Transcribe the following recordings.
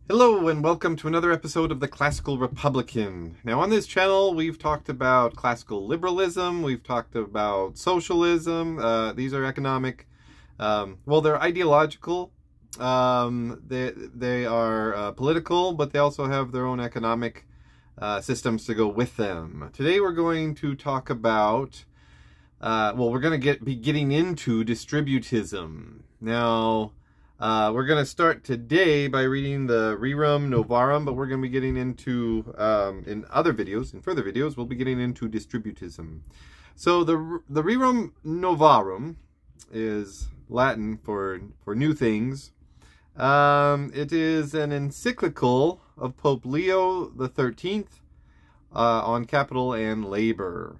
Hello and welcome to another episode of the Classical Republican. Now on this channel we've talked about classical liberalism, we've talked about socialism, these are economic, well they're ideological, they are political, but they also have their own economic systems to go with them. Today we're going to talk about, we're going to be getting into distributism. Now, we're going to start today by reading the Rerum Novarum, but we're going to be getting into, in further videos, we'll be getting into distributism. So the Rerum Novarum is Latin for new things. It is an encyclical of Pope Leo the 13th on capital and labor.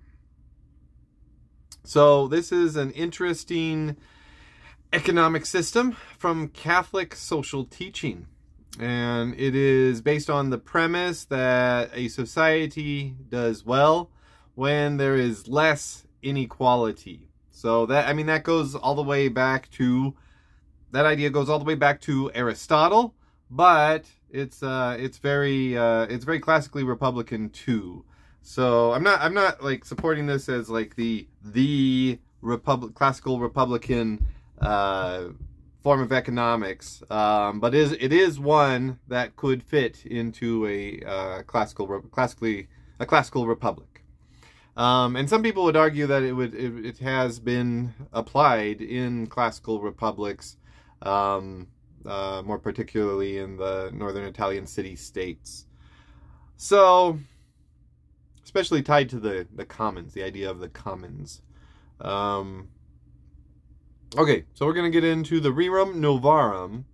So this is an interesting economic system from Catholic social teaching, and it is based on the premise that a society does well when there is less inequality. So that goes all the way back to, that idea goes all the way back to Aristotle, but it's very classically Republican too. So I'm not like supporting this as like the classical Republican form of economics, but it is one that could fit into a classical republic. And some people would argue that it has been applied in classical republics, more particularly in the northern Italian city-states. So, especially tied to the commons, the idea of the commons. Okay, so we're going to get into the Rerum Novarum.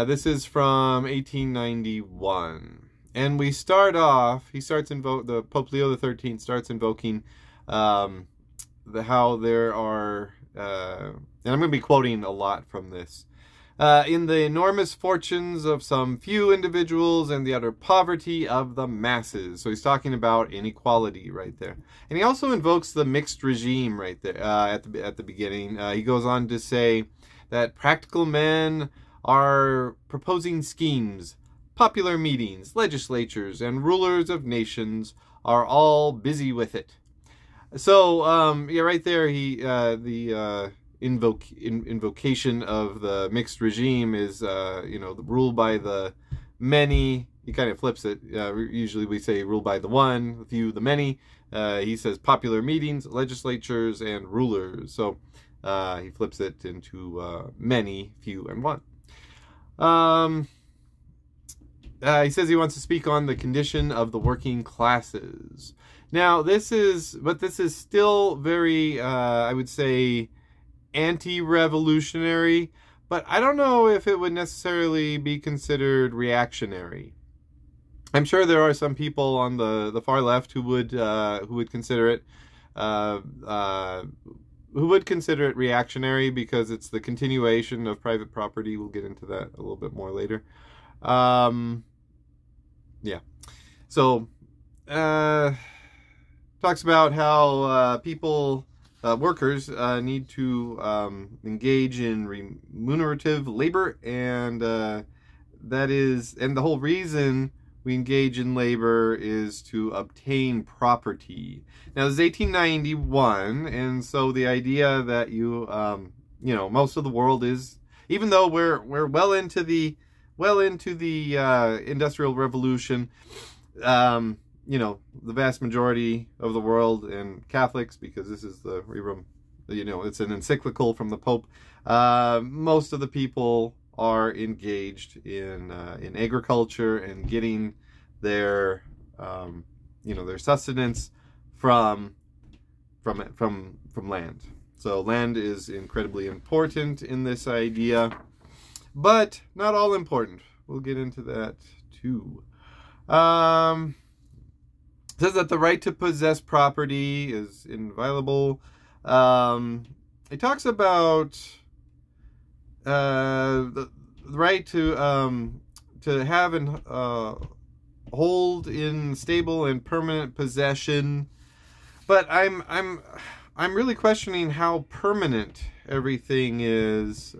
This is from 1891. And we start off, the Pope Leo the 13th starts invoking how there are, and I'm going to be quoting a lot from this, in the enormous fortunes of some few individuals and the utter poverty of the masses. So he's talking about inequality right there. And he also invokes the mixed regime right there at the beginning. He goes on to say that practical men are proposing schemes, popular meetings, legislatures, and rulers of nations are all busy with it. So, yeah, right there, invocation of the mixed regime is, the rule by the many. He kind of flips it. Usually we say rule by the one, the few, the many. He says popular meetings, legislatures, and rulers. So he flips it into many, few, and one. He says he wants to speak on the condition of the working classes. Now, this is still very, I would say, anti-revolutionary, but I don't know if it would necessarily be considered reactionary. I'm sure there are some people on the far left who would consider it reactionary because it's the continuation of private property. We'll get into that a little bit more later. Yeah. So talks about how workers need to engage in remunerative labor, and the whole reason we engage in labor is to obtain property. Now, this is 1891, and so the idea that most of the world is, even though we're well into the Industrial Revolution, the vast majority of the world, and Catholics, because this is the Rerum, it's an encyclical from the Pope, most of the people are engaged in agriculture and getting their sustenance from land. So land is incredibly important in this idea, but not all important. We'll get into that too. Says that the right to possess property is inviolable. It talks about the right to have and hold in stable and permanent possession, but I'm really questioning how permanent everything is.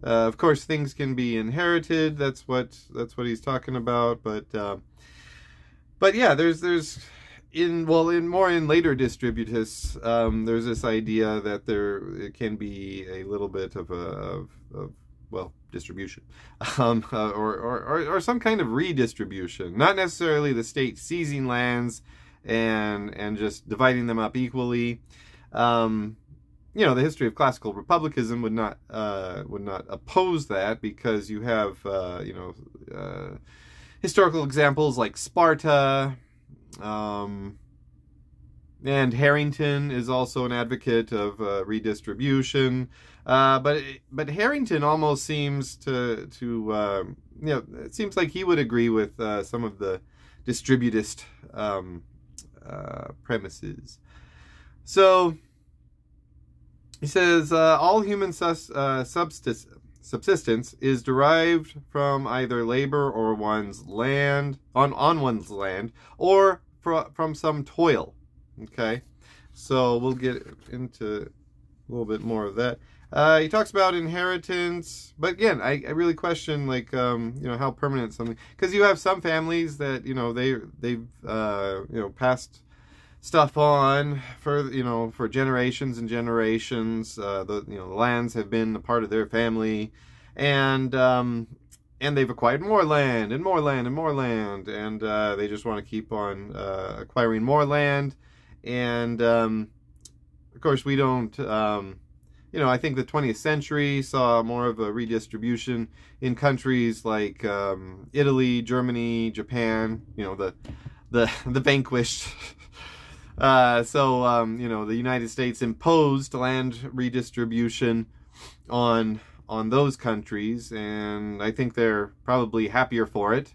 Of course, things can be inherited. That's what he's talking about. But yeah, there's in later distributists, there's this idea that it can be a little bit of distribution, or some kind of redistribution. Not necessarily the state seizing lands and just dividing them up equally. The history of classical republicanism would not oppose that, because you have historical examples like Sparta, and Harrington is also an advocate of redistribution. But Harrington almost seems to it seems like he would agree with some of the distributist premises. So he says, all human subsistence is derived from either labor or one's land, on one's land, or from some toil. Okay, so we'll get into a little bit more of that. He talks about inheritance, but again, I really question, like, how permanent something, because you have some families that, they've passed stuff on for generations and generations. The lands have been a part of their family, and they've acquired more land and more land and more land, and they just want to keep on acquiring more land. And of course, we don't. I think the 20th century saw more of a redistribution in countries like Italy, Germany, Japan. The vanquished. The United States imposed land redistribution on those countries, and I think they're probably happier for it.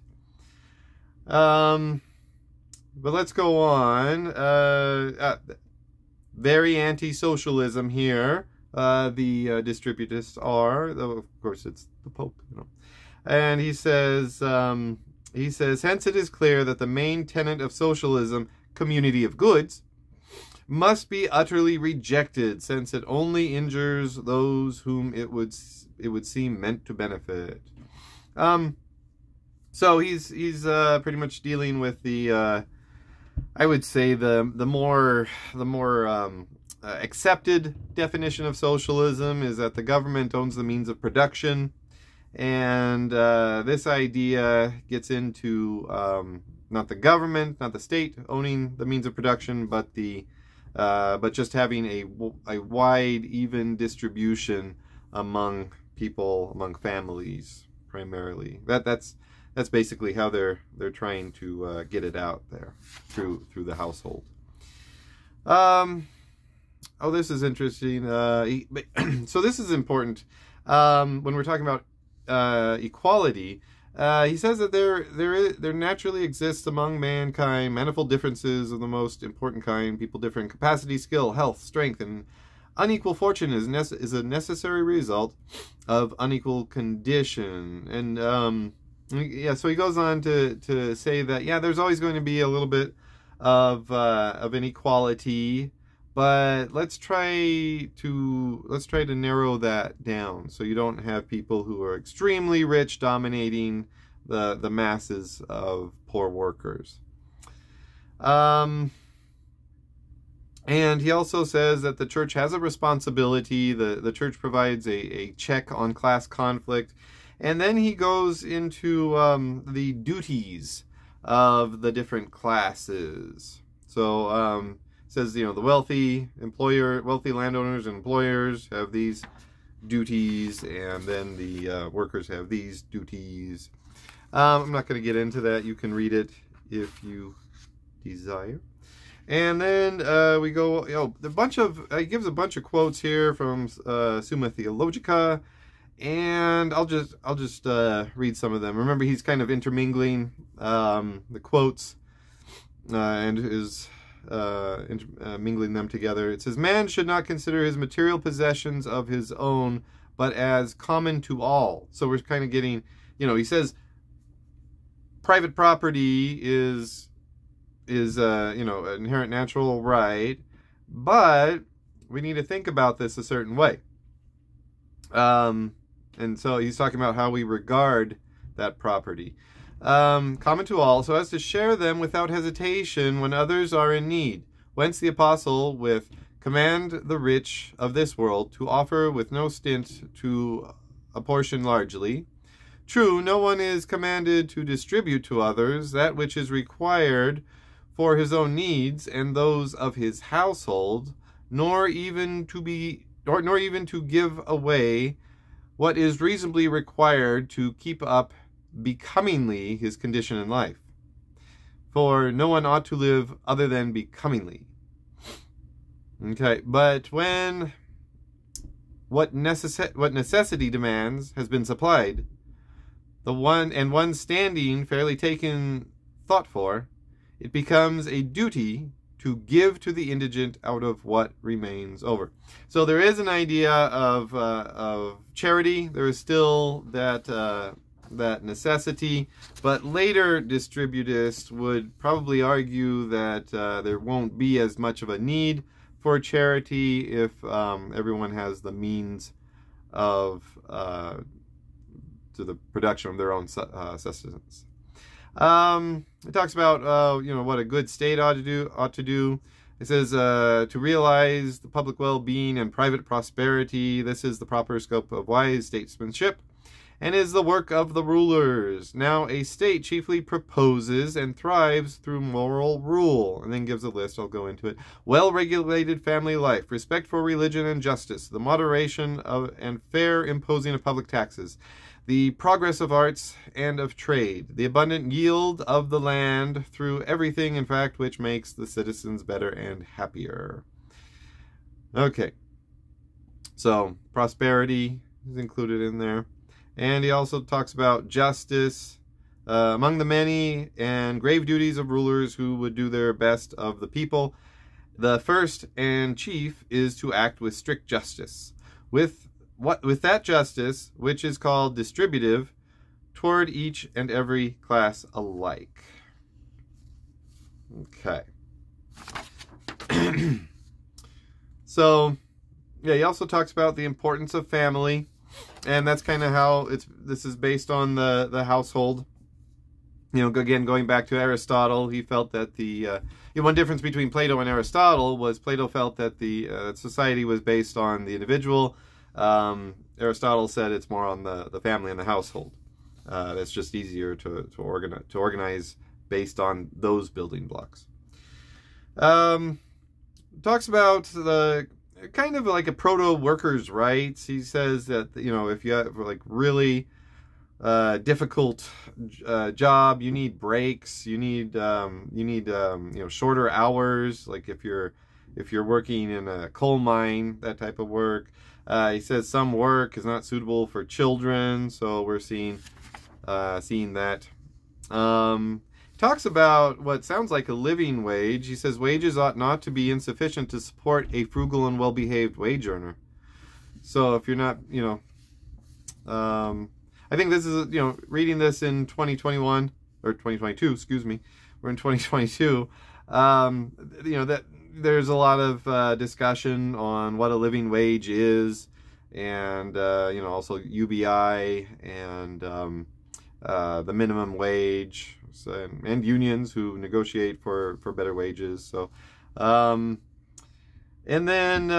But let's go on. Very anti-socialism here. The distributists are, though of course it's the Pope, And he says, hence it is clear that the main tenet of socialism, community of goods, must be utterly rejected, since it only injures those whom it would seem meant to benefit. So he's pretty much dealing with the I would say the more accepted definition of socialism is that the government owns the means of production, and this idea gets into not the government, not the state owning the means of production, but just having a wide, even distribution among people, among families, primarily. That's basically how they're trying to get it out there through the household. Oh, this is interesting. So this is important when we're talking about equality. He says that there naturally exists among mankind manifold differences of the most important kind. People differ in capacity, skill, health, strength, and unequal fortune is a necessary result of unequal condition. And so he goes on to say that there's always going to be a little bit of inequality, but let's try to narrow that down, so you don't have people who are extremely rich dominating the masses of poor workers. And he also says that the church has a responsibility. The church provides a check on class conflict. And then he goes into the duties of the different classes. So says, the wealthy landowners and employers have these duties, and then the workers have these duties. I'm not going to get into that. You can read it if you desire. And then we go, he gives a bunch of quotes here from Summa Theologica, and I'll just read some of them. Remember, he's kind of intermingling the quotes and is mingling them together. It says, man should not consider his material possessions of his own, but as common to all. So we're kind of getting, he says private property is an inherent natural right, but we need to think about this a certain way. And so he's talking about how we regard that property. Common to all, so as to share them without hesitation when others are in need. Whence the apostle, with command the rich of this world to offer with no stint to apportion largely. True, no one is commanded to distribute to others that which is required for his own needs and those of his household, nor even to give away what is reasonably required to keep up becomingly his condition in life. For no one ought to live other than becomingly. Okay, but when what necessity demands has been supplied, one standing fairly taken thought for, it becomes a duty to give to the indigent out of what remains over. So there is an idea of charity. There is still that necessity, but later distributists would probably argue that there won't be as much of a need for charity if everyone has the means of to the production of their own sustenance. It talks about what a good state ought to do. It says to realize the public well-being and private prosperity. This is the proper scope of wise statesmanship, and is the work of the rulers. Now a state chiefly proposes and thrives through moral rule, and then gives a list, I'll go into it. Well-regulated family life, respect for religion and justice, the moderation of and fair imposing of public taxes, the progress of arts and of trade, the abundant yield of the land through everything, in fact, which makes the citizens better and happier. Okay, so prosperity is included in there. And he also talks about justice among the many and grave duties of rulers who would do their best of the people. The first and chief is to act with strict justice, with that justice which is called distributive, toward each and every class alike. Okay. So, yeah, he also talks about the importance of family. And that's kind of how this is based on the household. Again, going back to Aristotle, he felt that the one difference between Plato and Aristotle was Plato felt that the society was based on the individual. Aristotle said it's more on the family and the household. That's just easier to organize based on those building blocks. Talks about the kind of like a proto-workers' rights. He says that if you have like really difficult job, you need breaks. You need shorter hours. Like if you're working in a coal mine, that type of work. He says some work is not suitable for children, so we're seeing that. Talks about what sounds like a living wage. He says wages ought not to be insufficient to support a frugal and well-behaved wage earner. So if you're not, I think this is, reading this in 2021 or 2022, excuse me, we're in 2022. That there's a lot of discussion on what a living wage is, and also UBI and the minimum wage. And unions who negotiate for better wages. So, and then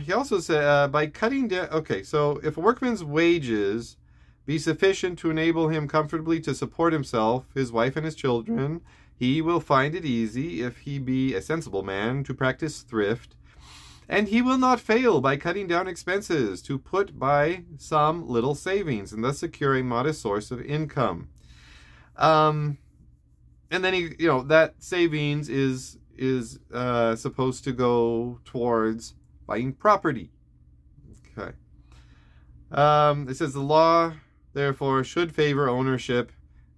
he also said by cutting down. Okay, so if a workman's wages be sufficient to enable him comfortably to support himself, his wife, and his children, he will find it easy, if he be a sensible man, to practice thrift, and he will not fail by cutting down expenses to put by some little savings, and thus secure a modest source of income. And then that savings is supposed to go towards buying property. Okay. It says the law, therefore, should favor ownership,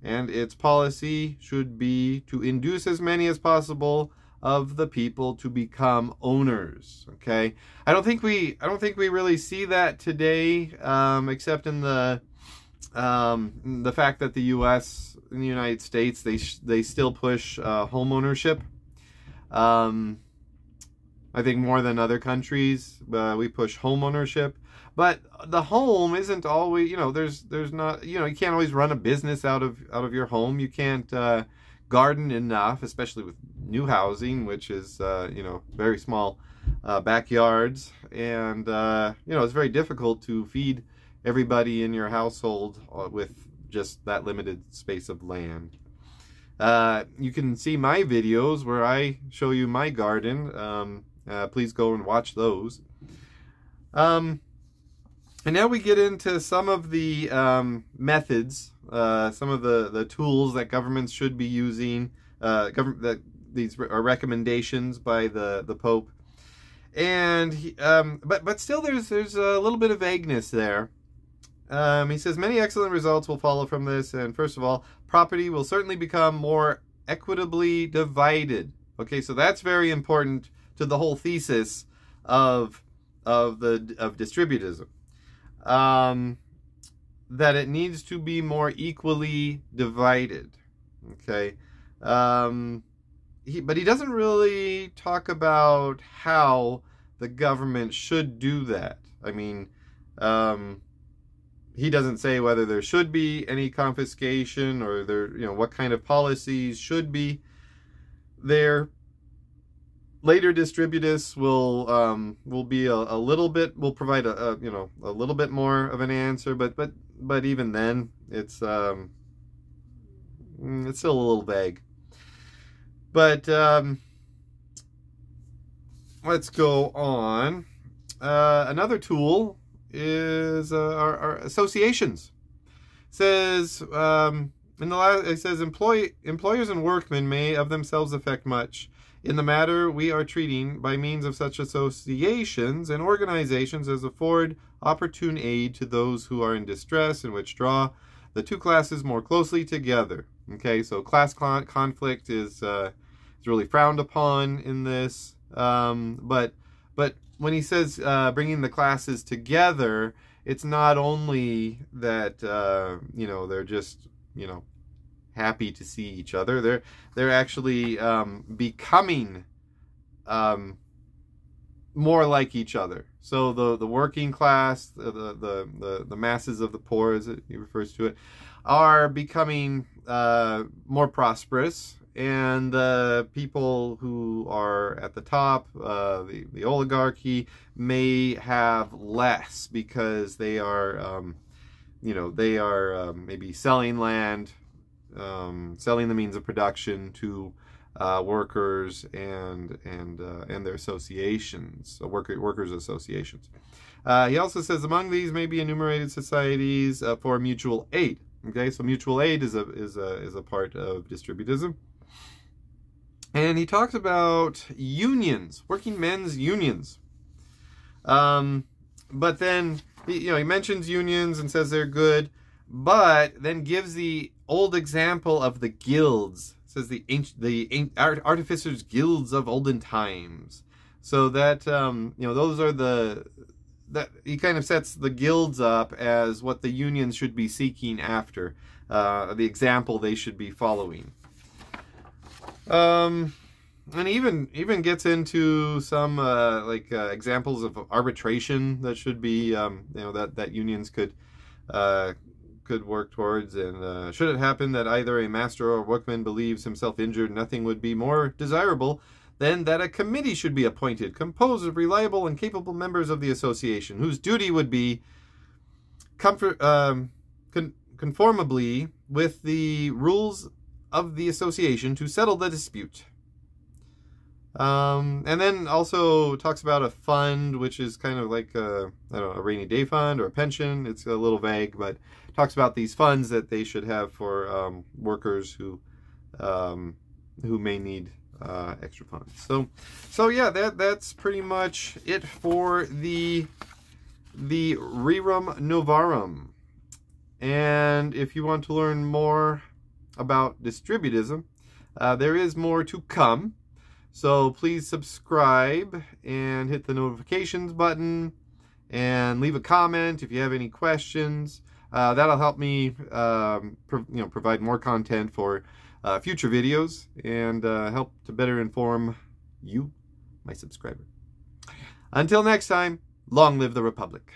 and its policy should be to induce as many as possible of the people to become owners. Okay. I don't think we really see that today, except in the fact that the U.S. in the United States, they still push home ownership. I think more than other countries, we push home ownership. But the home isn't always, you know, there's not, you know, you can't always run a business out of your home. You can't garden enough, especially with new housing, which is, you know, very small backyards. And, you know, it's very difficult to feed everybody in your household with just that limited space of land. You can see my videos where I show you my garden. Please go and watch those. And now we get into some of the methods, some of the tools that governments should be using. These are recommendations by the Pope, and but still there's a little bit of vagueness there. He says many excellent results will follow from this, and first of all, property will certainly become more equitably divided. Okay, so that's very important to the whole thesis of distributism. That it needs to be more equally divided. Okay, but he doesn't really talk about how the government should do that. I mean, he doesn't say whether there should be any confiscation or there, you know, what kind of policies should be there. Later distributists will be a little bit, will provide a you know, a little bit more of an answer, but even then it's still a little vague. But let's go on. Another tool is our associations. It says it says employers and workmen may of themselves effect much in the matter we are treating by means of such associations and organizations as afford opportune aid to those who are in distress and which draw the two classes more closely together. Okay, so class conflict is really frowned upon in this, but when he says bringing the classes together, it's not only that you know, they're just, you know, happy to see each other. They're actually becoming more like each other. So the working class, the masses of the poor, as he refers to it, are becoming more prosperous, and the people who are at the top, the oligarchy, may have less because they are you know, they are maybe selling land, selling the means of production to workers and their associations, workers' associations. He also says among these may be enumerated societies for mutual aid. Okay, so mutual aid is a part of distributism. And he talks about unions, working men's unions. But then he mentions unions and says they're good, but then gives the old example of the guilds. It says the artificers' guilds of olden times. So that those are that he kind of sets the guilds up as what the unions should be seeking after, the example they should be following. And even gets into some examples of arbitration that should be that unions could work towards. And should it happen that either a master or workman believes himself injured, nothing would be more desirable than that a committee should be appointed, composed of reliable and capable members of the association, whose duty would be conformably with the rules of the association to settle the dispute. And then also talks about a fund, which is kind of like a rainy day fund or a pension. It's a little vague, but talks about these funds that they should have for workers who may need extra funds. So yeah, that's pretty much it for the Rerum Novarum. And if you want to learn more about distributism, there is more to come. So please subscribe and hit the notifications button and leave a comment if you have any questions. That'll help me provide more content for future videos and help to better inform you, my subscriber. Until next time, long live the Republic.